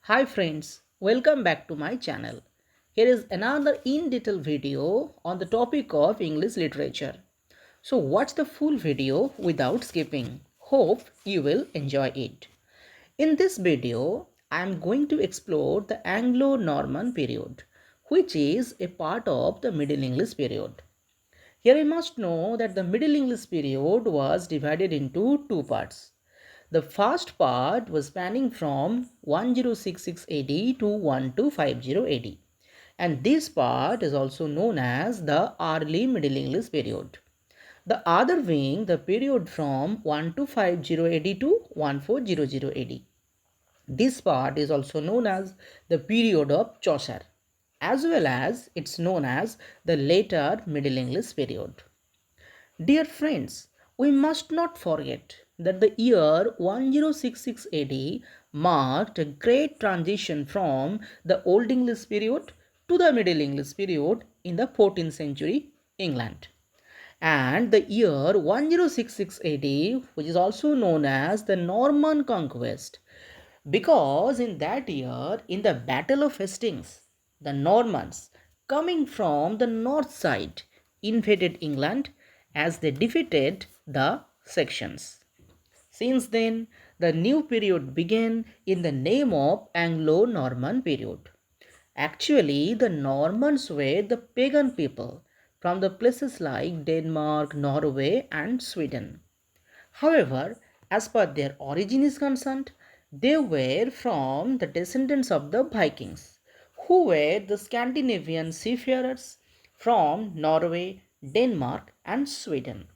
Hi friends, welcome back to my channel. Here is another in-detail video on the topic of English literature. So watch the full video without skipping. Hope you will enjoy it. In this video, I am going to explore the Anglo-Norman period, which is a part of the Middle English period. Here you must know that the Middle English period was divided into two parts. The first part was spanning from 1066 AD to 1250 AD, and this part is also known as the early Middle English period. The other being the period from 1250 AD to 1400 AD. This part is also known as the period of Chaucer, as well as it's known as the later Middle English period. Dear friends, we must not forget that the year 1066 AD marked a great transition from the Old English period to the Middle English period in the 14th century England. And the year 1066 AD, which is also known as the Norman Conquest, because in that year, in the Battle of Hastings, the Normans, coming from the north side, invaded England as they defeated the Saxons. Since then, the new period began in the name of Anglo-Norman period. Actually, the Normans were the pagan people from the places like Denmark, Norway, and Sweden. However, as per their origin is concerned, they were from the descendants of the Vikings, who were the Scandinavian seafarers from Norway, Denmark, and Sweden.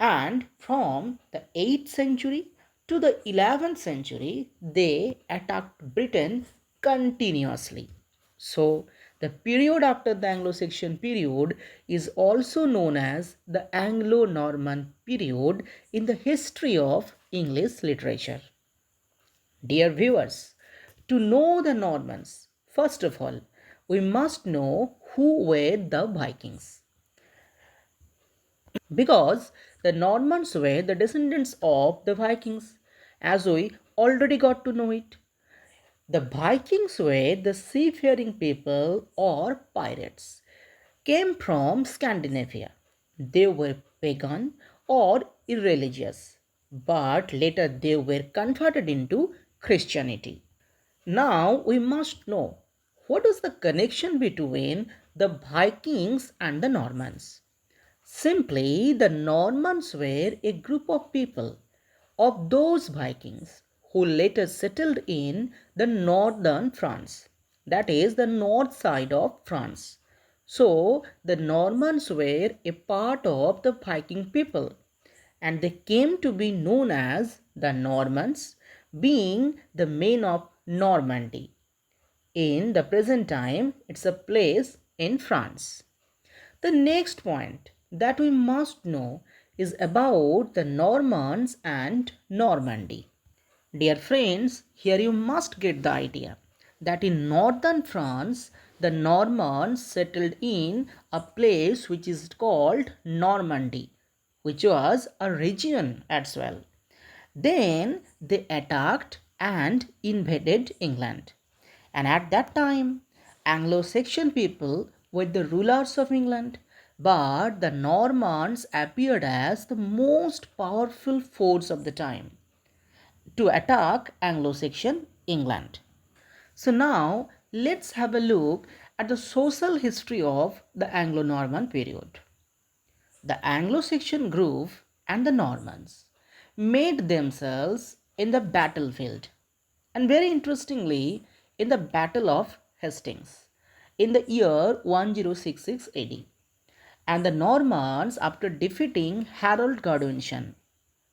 And from the 8th century to the 11th century, they attacked Britain continuously. So, the period after the Anglo-Saxon period is also known as the Anglo-Norman period in the history of English literature. Dear viewers, to know the Normans, first of all, we must know who were the Vikings. Because the Normans were the descendants of the Vikings, as we already got to know it. The Vikings were the seafaring people or pirates, came from Scandinavia. They were pagan or irreligious, but later they were converted into Christianity. Now we must know what is the connection between the Vikings and the Normans. Simply, the Normans were a group of people of those Vikings who later settled in the northern France, that is, the north side of France. So, the Normans were a part of the Viking people and they came to be known as the Normans, being the men of Normandy. In the present time, it's a place in France. The next point that we must know is about the Normans and Normandy. Dear friends, here you must get the idea that in northern France, the Normans settled in a place which is called Normandy, which was a region as well. Then they attacked and invaded England. And at that time, Anglo-Saxon people were the rulers of England, but the Normans appeared as the most powerful force of the time to attack Anglo-Saxon England. So now let's have a look at the social history of the Anglo-Norman period. The Anglo-Saxon group and the Normans made themselves in the battlefield, and very interestingly in the Battle of Hastings in the year 1066 AD. And the Normans, after defeating Harold Godwinson,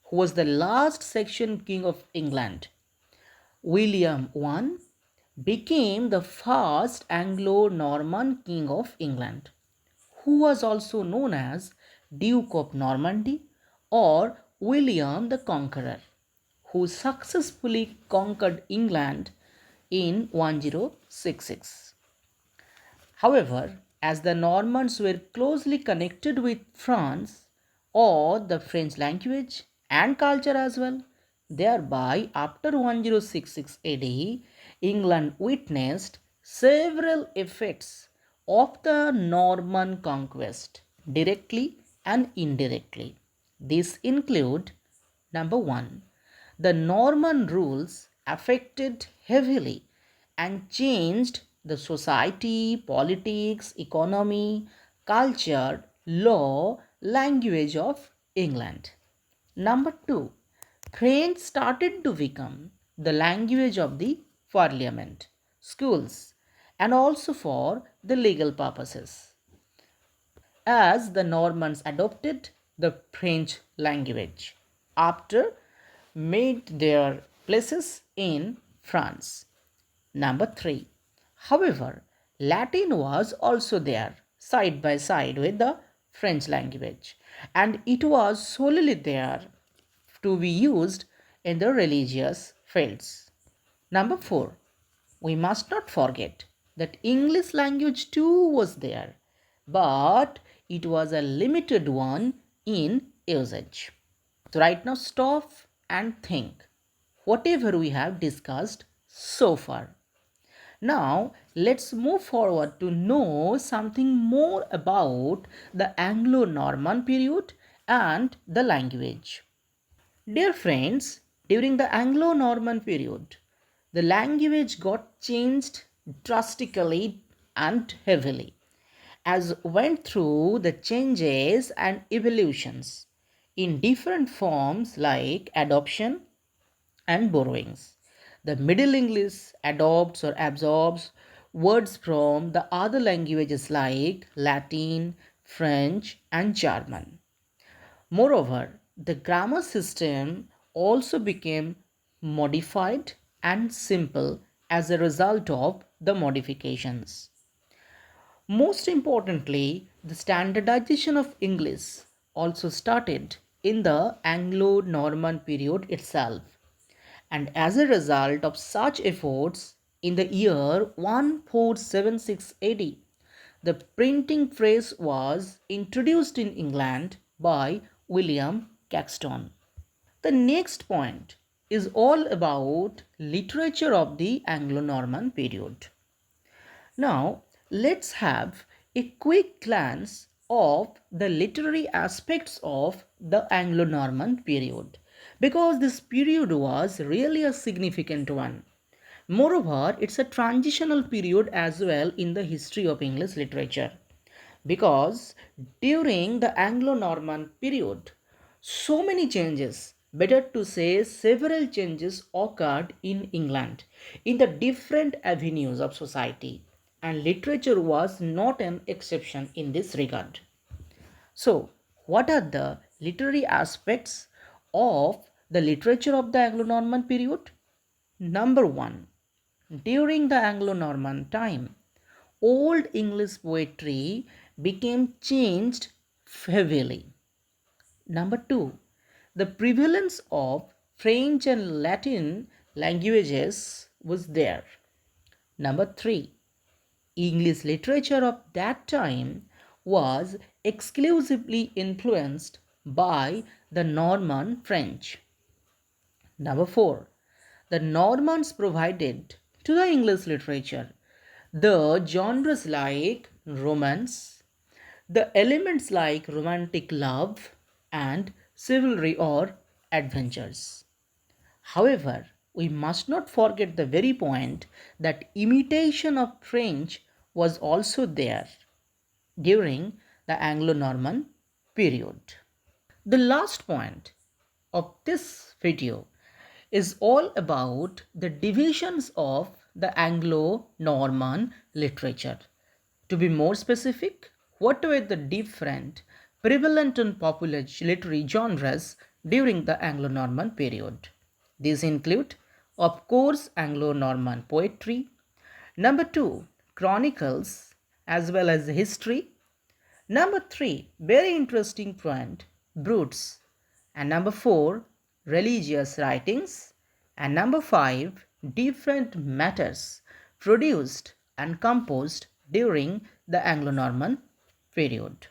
who was the last Saxon king of England, William I, became the first Anglo-Norman king of England, who was also known as Duke of Normandy or William the Conqueror, who successfully conquered England in 1066. However, as the Normans were closely connected with France or the French language and culture as well, thereby after 1066 AD, England witnessed several effects of the Norman conquest, directly and indirectly. These include number one, the Norman rules affected heavily and changed the society, politics, economy, culture, law, language of England. Number two, French started to become the language of the parliament, schools, and also for the legal purposes, as the Normans adopted the French language after made their places in France. Number 3. However, Latin was also there side by side with the French language, and it was solely there to be used in the religious fields. Number 4. We must not forget that English language too was there, but it was a limited one in usage. So right now stop and think whatever we have discussed so far. Now let's move forward to know something more about the Anglo-Norman period and the language. Dear friends, during the Anglo-Norman period, the language got changed drastically and heavily as went through the changes and evolutions in different forms like adoption and borrowings. The Middle English adopts or absorbs words from the other languages like Latin, French, and German. Moreover, the grammar system also became modified and simple as a result of the modifications. Most importantly, the standardization of English also started in the Anglo Norman period itself. And as a result of such efforts, in the year 1476 AD, the printing press was introduced in England by William Caxton. The next point is all about literature of the Anglo-Norman period. Now, let's have a quick glance of the literary aspects of the Anglo-Norman period, because this period was really a significant one. Moreover, it's a transitional period as well in the history of English literature, because during the Anglo-Norman period, so many changes, better to say several changes occurred in England in the different avenues of society, and literature was not an exception in this regard. So, what are the literary aspects of the literature of the Anglo-Norman period? Number one, during the Anglo-Norman time, Old English poetry became changed heavily. Number two, the prevalence of French and Latin languages was there. Number three, English literature of that time was exclusively influenced by the Norman French. Number four, the Normans provided to the English literature the genres like romance, the elements like romantic love and chivalry or adventures. However, we must not forget the very point that imitation of French was also there during the Anglo-Norman period. The last point of this video is all about the divisions of the Anglo-Norman literature. To be more specific, what were the different prevalent and popular literary genres during the Anglo-Norman period? These include, of course, Anglo-Norman poetry. Number two, chronicles as well as history. Number three, very interesting point, brutes. And number four, religious writings. And number five, different matters produced and composed during the Anglo-Norman period.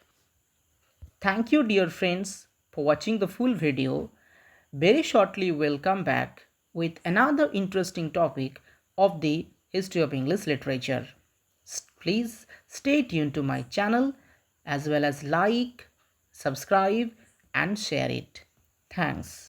Thank you, dear friends, for watching the full video. Very shortly, we'll come back with another interesting topic of the history of English literature. Please stay tuned to my channel as well as like, subscribe and share it. Thanks.